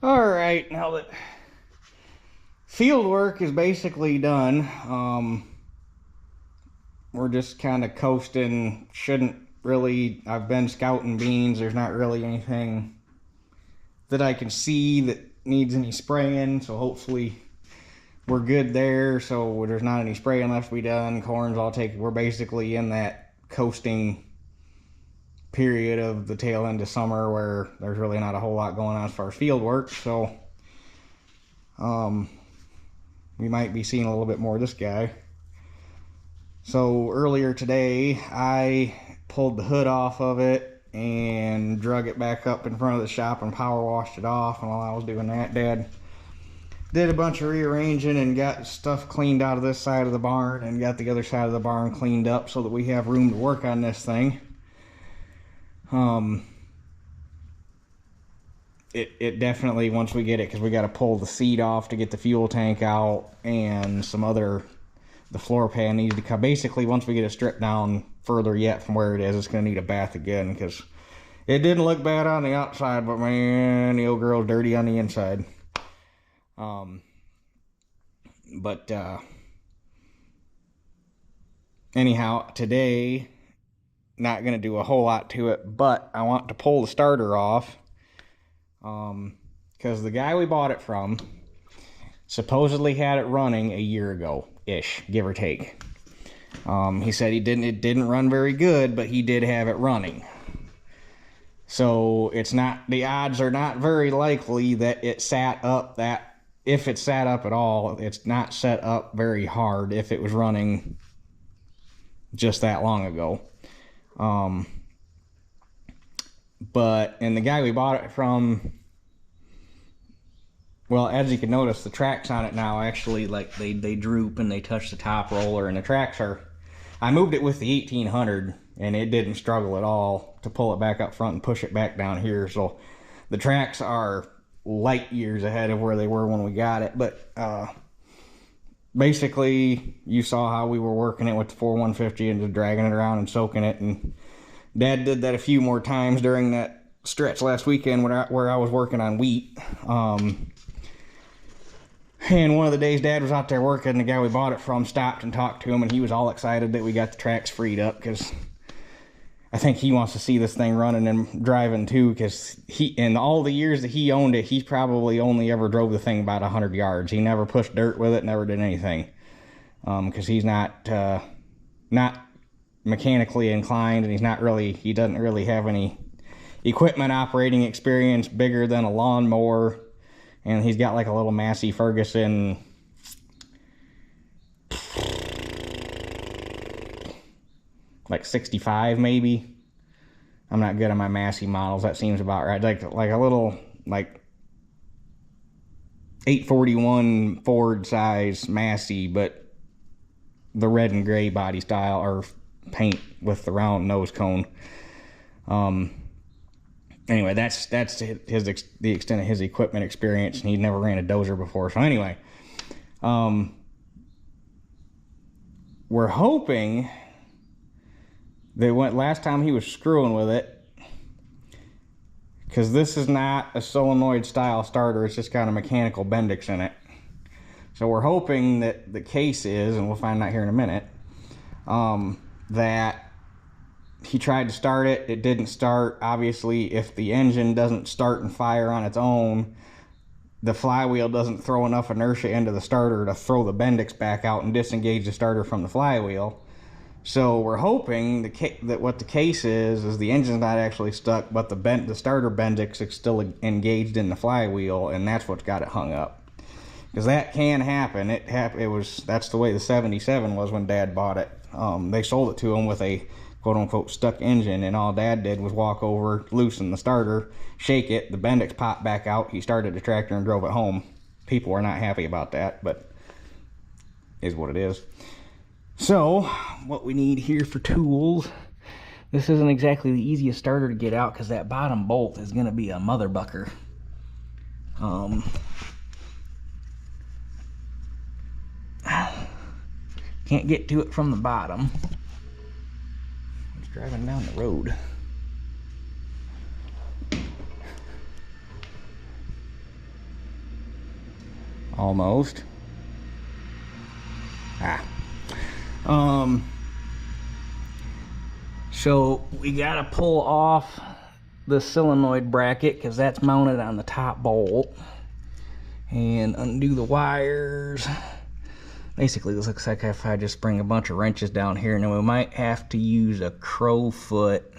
All right, now that field work is basically done, we're just kind of coasting. Shouldn't really, I've been scouting beans. There's not really anything that I can see that needs any spraying, so hopefully we're good there. So there's not any spraying left to be done. Corn's all taken. We're basically in that coasting period of the tail end of summer where there's really not a whole lot going on as far as field work. So we might be seeing a little bit more of this guy. So earlier today I pulled the hood off of it and drug it back up in front of the shop and power washed it off. And while I was doing that, Dad did a bunch of rearranging and got stuff cleaned out of this side of the barn and got the other side of the barn cleaned up so that we have room to work on this thing. It definitely, once we get it, because we got to pull the seat off to get the fuel tank out, and some other, the floor pan needs to come. Basically, once we get it stripped down further yet from where it is, it's going to need a bath again, because it didn't look bad on the outside, but man, the old girl's dirty on the inside. Anyhow, today, not going to do a whole lot to it, but I want to pull the starter off, because the guy we bought it from supposedly had it running a year ago ish, give or take. He said it didn't run very good, but he did have it running. So it's not, the odds are not very likely that it sat up, that if it sat up at all, it's not set up very hard if it was running just that long ago. And the guy we bought it from, well, as you can notice, the tracks on it now actually, like, they droop and they touch the top roller, and the tracks are, I moved it with the 1800 and it didn't struggle at all to pull it back up front and push it back down here. So the tracks are light years ahead of where they were when we got it. But basically, you saw how we were working it with the 4150 and just dragging it around and soaking it, and Dad did that a few more times during that stretch last weekend where I was working on wheat. And one of the days Dad was out there working, the guy we bought it from stopped and talked to him, and he was all excited that we got the tracks freed up, because I think he wants to see this thing running and driving too, because in all the years that he owned it, he probably only ever drove the thing about 100 yards. He never pushed dirt with it, never did anything, because he's not mechanically inclined, and he doesn't really have any equipment operating experience bigger than a lawnmower. And he's got like a little Massey Ferguson, like 65 maybe. I'm not good on my Massey models. That seems about right. Like a little, like 841 Ford size Massey, but the red and gray body style, or paint with the round nose cone. Anyway, that's the extent of his equipment experience, and he never ran a Dozer before. So anyway, we're hoping that last time he was screwing with it, because this is not a solenoid style starter, it's just got a mechanical Bendix in it. So we're hoping that the case is, and we'll find out here in a minute, that he tried to start it, it didn't start. Obviously, if the engine doesn't start and fire on its own, the flywheel doesn't throw enough inertia into the starter to throw the Bendix back out and disengage the starter from the flywheel. So we're hoping that what the case is the engine's not actually stuck, but the starter Bendix is still engaged in the flywheel, and that's what's got it hung up. Because that can happen. That's the way the 77 was when Dad bought it. They sold it to him with a quote-unquote stuck engine, and all Dad did was walk over, loosen the starter, shake it, the Bendix popped back out, he started the tractor and drove it home. People were not happy about that, but is what it is. So what we need here for tools, this isn't exactly the easiest starter to get out, because that bottom bolt is going to be a mother bucker. Can't get to it from the bottom. Driving down the road. Almost. So we gotta pull off the solenoid bracket because that's mounted on the top bolt, and undo the wires. Basically, this looks like if I just bring a bunch of wrenches down here, and then we might have to use a crow foot.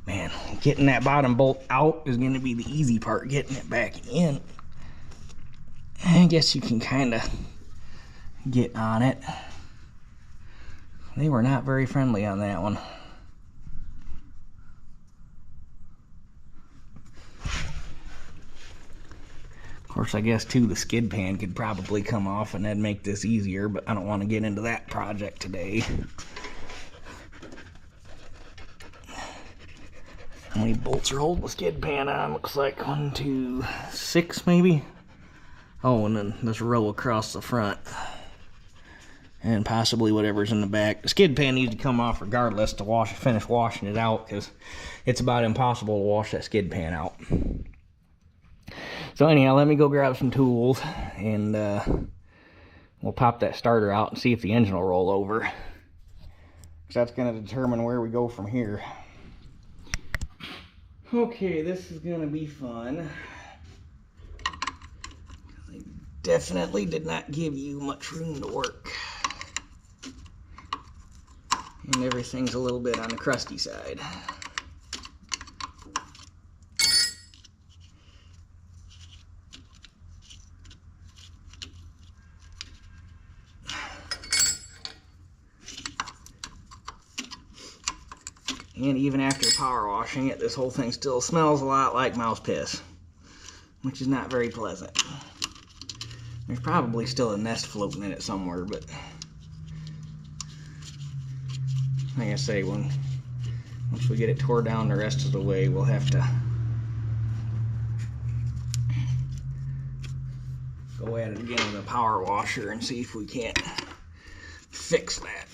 Man, getting that bottom bolt out is going to be the easy part. Getting it back in, I guess you can kind of get on it. They were not very friendly on that one. Of course, I guess too, the skid pan could probably come off and that'd make this easier, but I don't want to get into that project today. How many bolts are holding the skid pan on? Looks like 1, 2, 6 maybe. Oh, and then this row across the front. And possibly whatever's in the back. The skid pan needs to come off regardless to finish washing it out, because it's about impossible to wash that skid pan out. So anyhow, let me go grab some tools, and we'll pop that starter out and see if the engine will roll over, because that's going to determine where we go from here. Okay, this is going to be fun. I definitely did not give you much room to work. And everything's a little bit on the crusty side. And even after power washing it, this whole thing still smells a lot like mouse piss, which is not very pleasant. There's probably still a nest floating in it somewhere, but like I say, once we get it tore down the rest of the way, we'll have to go at it again with a power washer and see if we can't fix that.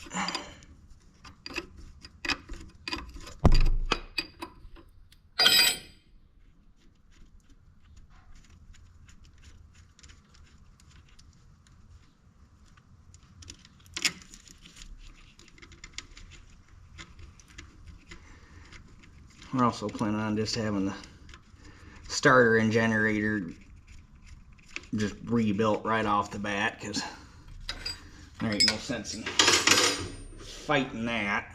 We're also planning on just having the starter and generator just rebuilt right off the bat, because there ain't no sense in fighting that.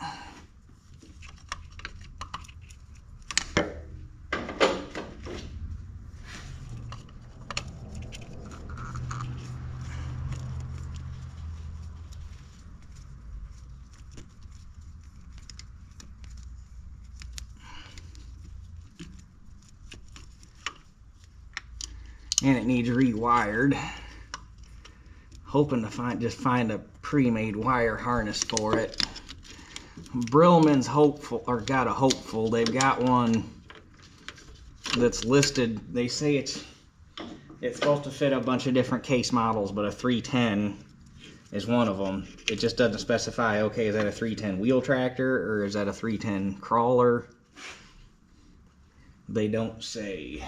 And it needs rewired. Hoping to find a pre-made wire harness for it. Brillman's got a hopeful. They've got one that's listed. They say it's supposed to fit a bunch of different case models, but a 310 is one of them. It just doesn't specify, okay, is that a 310 wheel tractor or is that a 310 crawler? They don't say.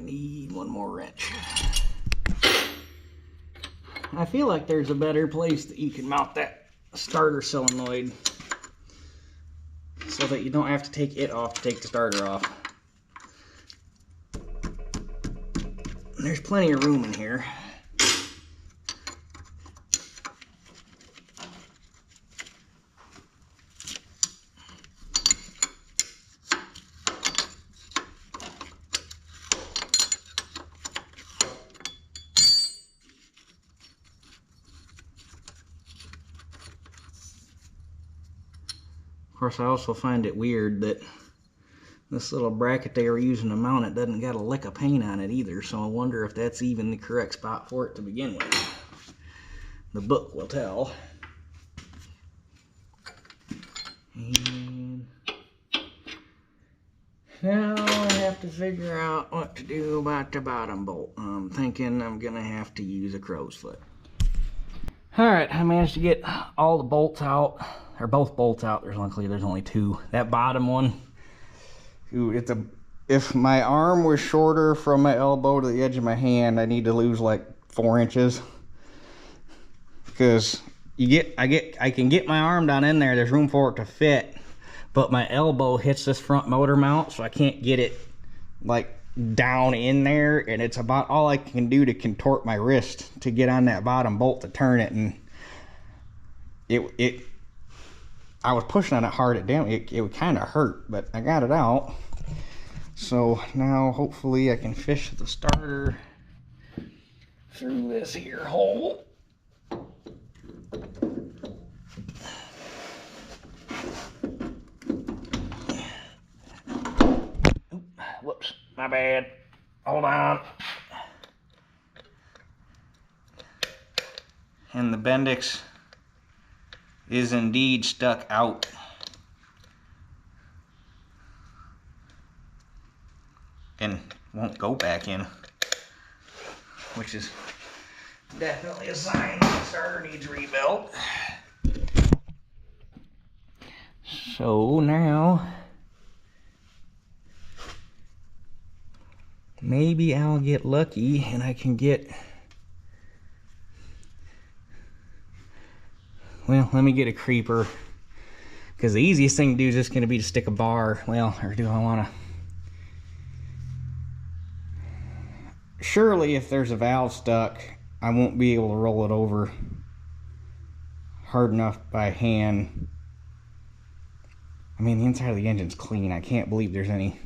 Need one more wrench. I feel like there's a better place that you can mount that starter solenoid so that you don't have to take it off to take the starter off. There's plenty of room in here. Of course, I also find it weird that this little bracket they were using to mount it doesn't got a lick of paint on it either, so I wonder if that's even the correct spot for it to begin with. The book will tell. And now I have have to figure out what to do about the bottom bolt. I'm thinking I'm gonna have to use a crow's foot. Alright, I managed to get all the bolts out, or both bolts out. Luckily there's only two. That bottom one, ooh, if my arm was shorter from my elbow to the edge of my hand, I need to lose like 4 inches. Because I can get my arm down in there, there's room for it to fit, but my elbow hits this front motor mount, so I can't get it like down in there, and it's about all I can do to contort my wrist to get on that bottom bolt to turn it. And I was pushing on it hard, it would kind of hurt, but I got it out. So now hopefully I can fish the starter through this here hole. Whoops, my bad. Hold on. And the Bendix is indeed stuck out. And won't go back in, which is definitely a sign the starter needs rebuilt. So now maybe I'll get lucky and I can get, well, let me get a creeper, because the easiest thing to do is just going to be to stick a bar. Well, or do I want to? Surely if there's a valve stuck, I won't be able to roll it over hard enough by hand. I mean, the inside of the engine's clean. I can't believe there's any.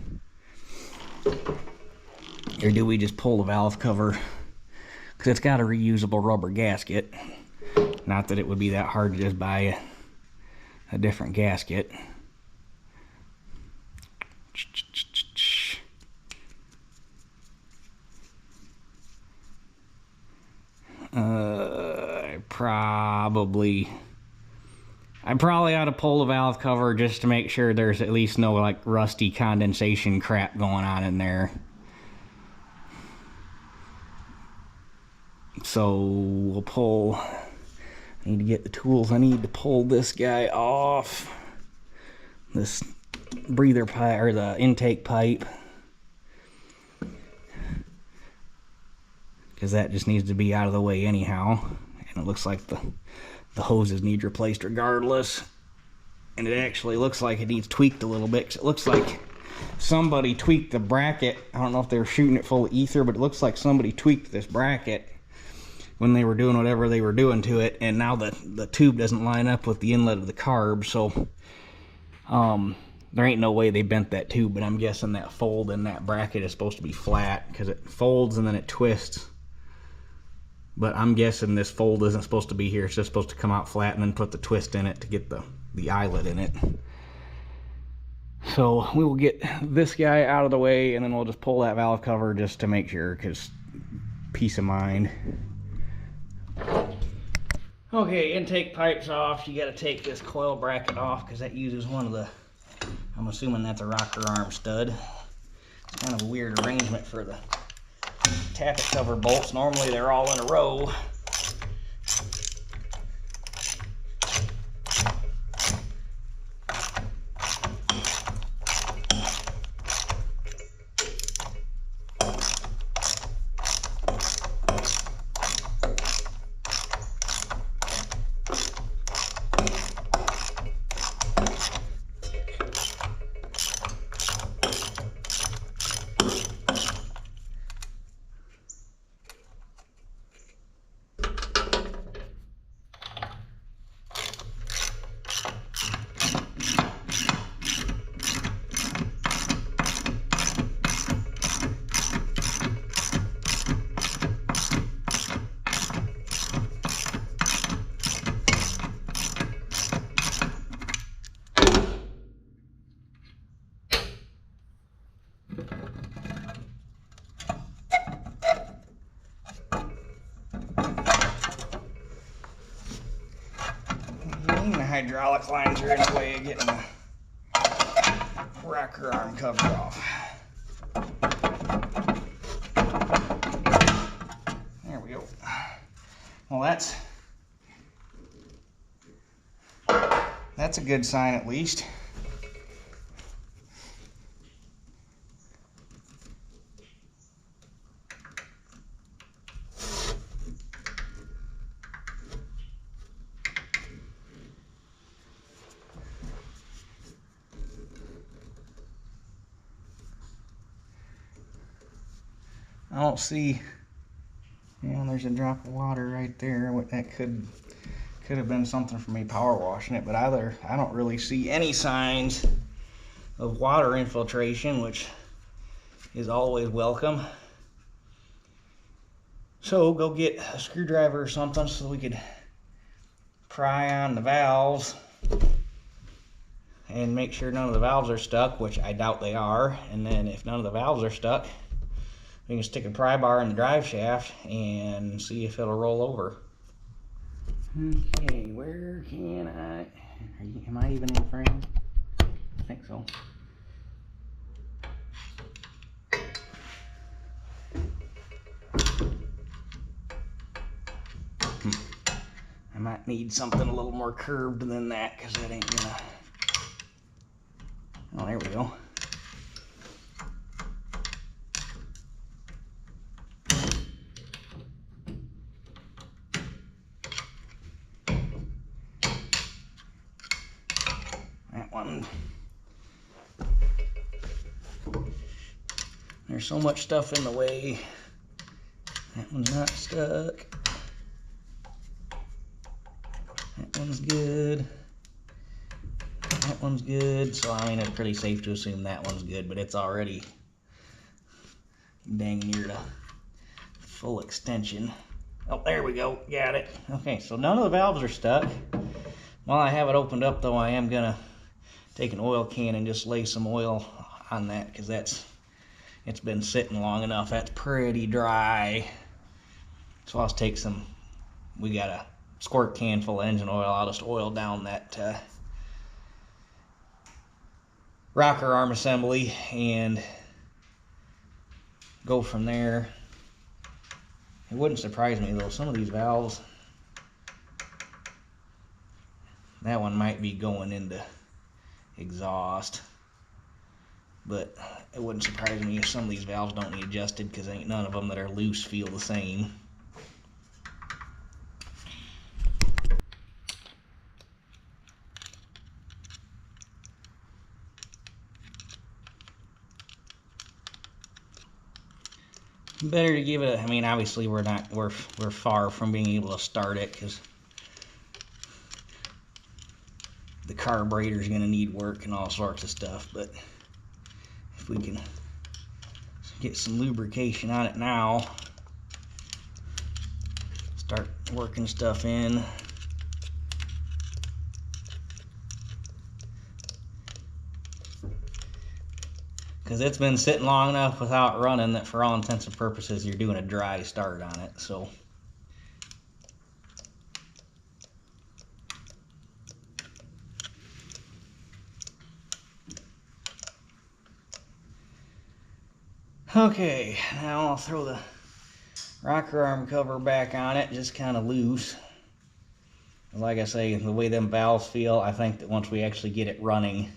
Or do we just pull the valve cover? Because it's got a reusable rubber gasket. Not that it would be that hard to just buy a different gasket. I probably ought to pull the valve cover just to make sure there's at least no like rusty condensation crap going on in there. So we'll pull, I need to get the tools I need to pull this guy off. This breather pipe, or the intake pipe. Because that just needs to be out of the way anyhow. And it looks like the hoses need replaced regardless. And it actually looks like it needs tweaked a little bit, 'cause it looks like somebody tweaked the bracket. I don't know if they were shooting it full of ether, but it looks like somebody tweaked this bracket when they were doing whatever they were doing to it, and now the tube doesn't line up with the inlet of the carb. So there ain't no way they bent that tube, but I'm guessing that fold in that bracket is supposed to be flat, because it folds and then it twists. But I'm guessing this fold isn't supposed to be here. It's just supposed to come out flat and then put the twist in it to get the eyelet in it. So we will get this guy out of the way, and then we'll just pull that valve cover just to make sure, because peace of mind. Okay, intake pipe's off. You got to take this coil bracket off because that uses one of the, I'm assuming that's a rocker arm stud. It's kind of a weird arrangement for the tappet cover bolts. Normally they're all in a row. Hydraulic lines are in the way of getting the rocker arm cover off. Well, that's a good sign at least. I don't see, there's a drop of water right there. What that could have been something from me power washing it, but I don't really see any signs of water infiltration, which is always welcome. So go get a screwdriver or something so we could pry on the valves and make sure none of the valves are stuck, which I doubt they are. And then if none of the valves are stuck, we can stick a pry bar in the drive shaft and see if it'll roll over. Okay, where can am I even in frame? I think so. I might need something a little more curved than that, because that ain't gonna... Oh, there we go. That one. There's so much stuff in the way. That one's not stuck. That one's good. That one's good. So I mean, it's pretty safe to assume that one's good, but it's already dang near to full extension. Oh, there we go. Got it. Okay, so none of the valves are stuck. While I have it opened up, though, I am gonna take an oil can and just lay some oil on that, because it's been sitting long enough. That's pretty dry. So I'll just take some. We got a squirt can full of engine oil. I'll just oil down that rocker arm assembly and go from there. It wouldn't surprise me though, some of these valves, that one might be going into exhaust, but it wouldn't surprise me if some of these valves don't need adjusted, because ain't none of them that are loose feel the same. Better to give it I mean, obviously we're far from being able to start it, because the carburetor is going to need work and all sorts of stuff, but if we can get some lubrication on it now, start working stuff in. Because it's been sitting long enough without running that for all intents and purposes you're doing a dry start on it. So okay, now I'll throw the rocker arm cover back on it, just kind of loose. Like I say, the way them valves feel, I think that once we actually get it running,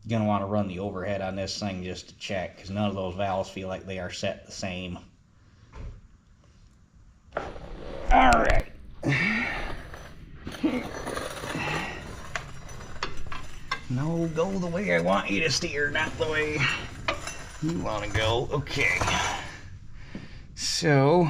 gonna want to run the overhead on this thing just to check, because none of those valves feel like they are set the same. All right. No, go the way I want you to steer, not the way you want to go. Okay. So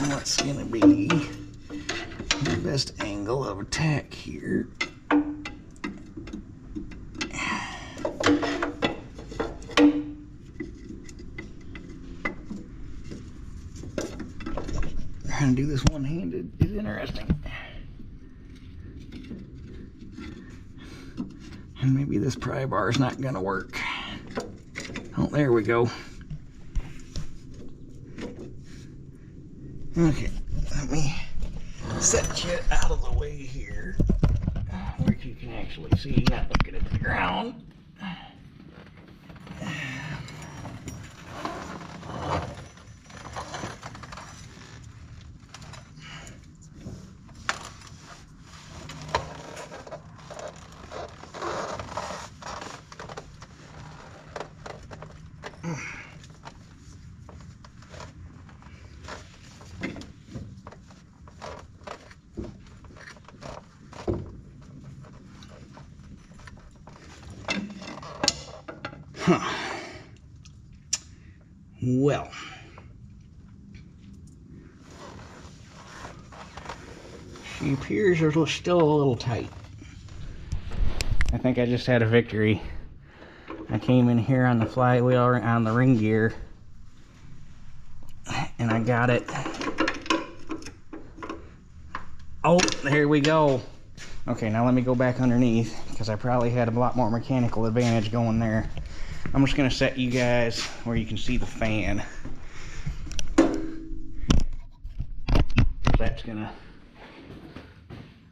what's gonna be the best angle of attack here? Trying to do this one-handed is interesting. And maybe this pry bar is not gonna work. Oh, there we go. Okay, let me set you out of the way here, where you can actually see, not looking at the ground. Huh. Well, she appears still a little tight. I think I just had a victory. I came in here on the flywheel, on the ring gear, and I got it. Oh, there we go. Okay, now let me go back underneath, because I probably had a lot more mechanical advantage going there. I'm just going to set you guys where you can see the fan. That's going to...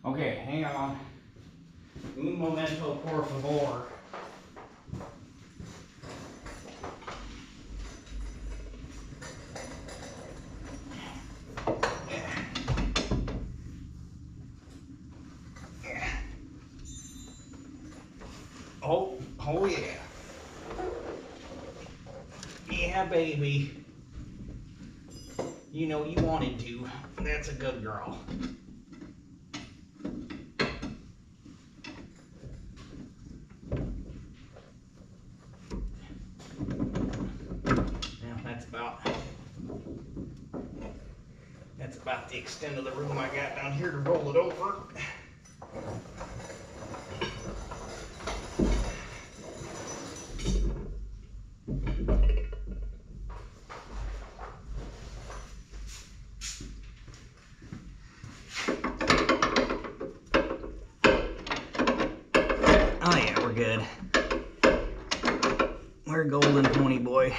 Okay, hang on. Un momento, por favor. Oh yeah. Yeah, baby. You know you wanted to. That's a good girl. Now that's about the extent of the room I got down here to roll it over. Oh yeah, we're good. We're golden, pony boy.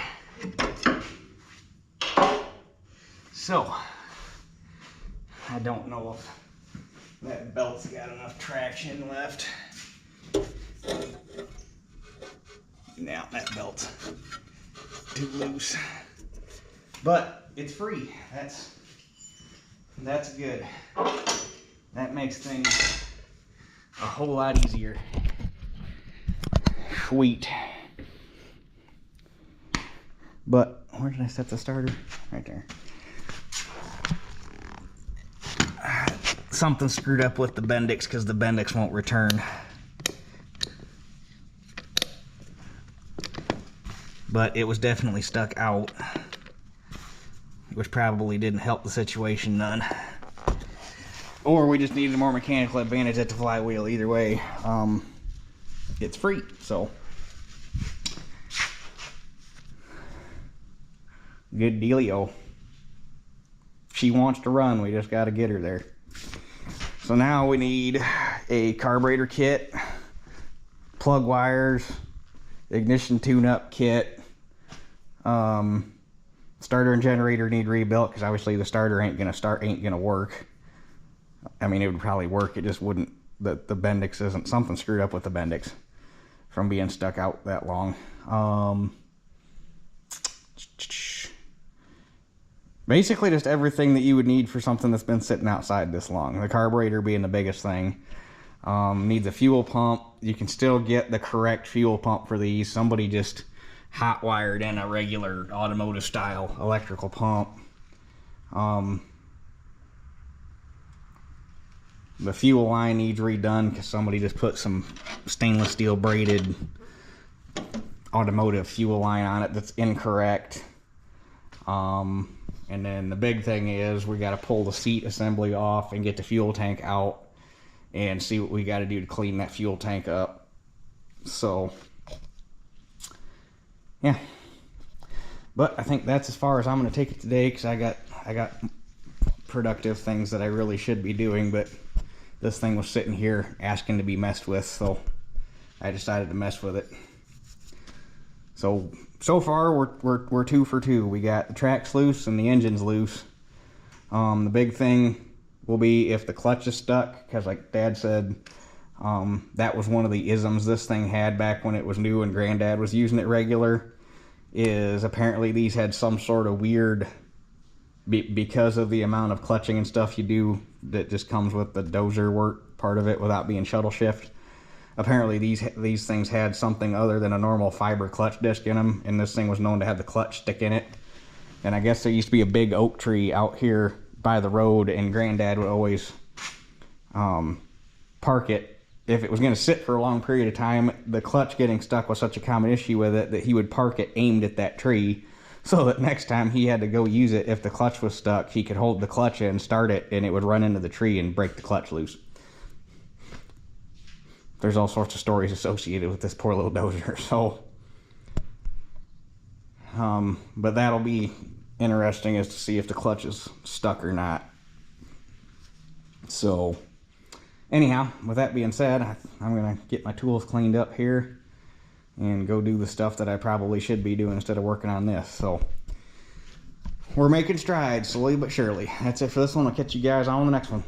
So, I don't know if that belt's got enough traction left. Now that belt's too loose. But it's free. That's good. That makes things a whole lot easier. Sweet. But where did I set the starter? Right there. Something screwed up with the Bendix because the Bendix won't return. But it was definitely stuck out, which probably didn't help the situation none. Or we just needed more mechanical advantage at the flywheel. Either way, it's free, so good dealio. She wants to run, we just got to get her there. So now we need a carburetor kit, plug wires, ignition tune-up kit. Starter and generator need rebuilt because obviously the starter ain't gonna work. I mean, it would probably work, it just wouldn't. The Bendix isn't, something screwed up with the Bendix from being stuck out that long. Basically just everything that you would need for something that's been sitting outside this long. The carburetor being the biggest thing. Needs a fuel pump. You can still get the correct fuel pump for these. Somebody just hot wired in a regular automotive style electrical pump. The fuel line needs redone because somebody just put some stainless steel braided automotive fuel line on it that's incorrect. And then the big thing is we got to pull the seat assembly off and get the fuel tank out and see what we got to do to clean that fuel tank up. So yeah, but I think that's as far as I'm going to take it today because I got productive things that I really should be doing, but this thing was sitting here asking to be messed with, so I decided to mess with it. So far we're 2 for 2. We got the track's loose and the engine's loose. The big thing will be if the clutch is stuck, because like Dad said, that was one of the isms this thing had back when it was new and Granddad was using it regular, is apparently these had some sort of weird, because of the amount of clutching and stuff you do that just comes with the Dozer work part of it without being shuttle shift. Apparently these things had something other than a normal fiber clutch disc in them, and this thing was known to have the clutch stick in it. And I guess there used to be a big oak tree out here by the road, and Granddad would always park it. If it was going to sit for a long period of time, the clutch getting stuck was such a common issue with it that he would park it aimed at that tree, so that next time he had to go use it, if the clutch was stuck, he could hold the clutch in, start it, and it would run into the tree and break the clutch loose. There's all sorts of stories associated with this poor little Dozer, so but that'll be interesting, as to see if the clutch is stuck or not. So anyhow, with that being said, I'm gonna get my tools cleaned up here and go do the stuff that I probably should be doing instead of working on this. So we're making strides slowly but surely. That's it for this one. I'll catch you guys on the next one.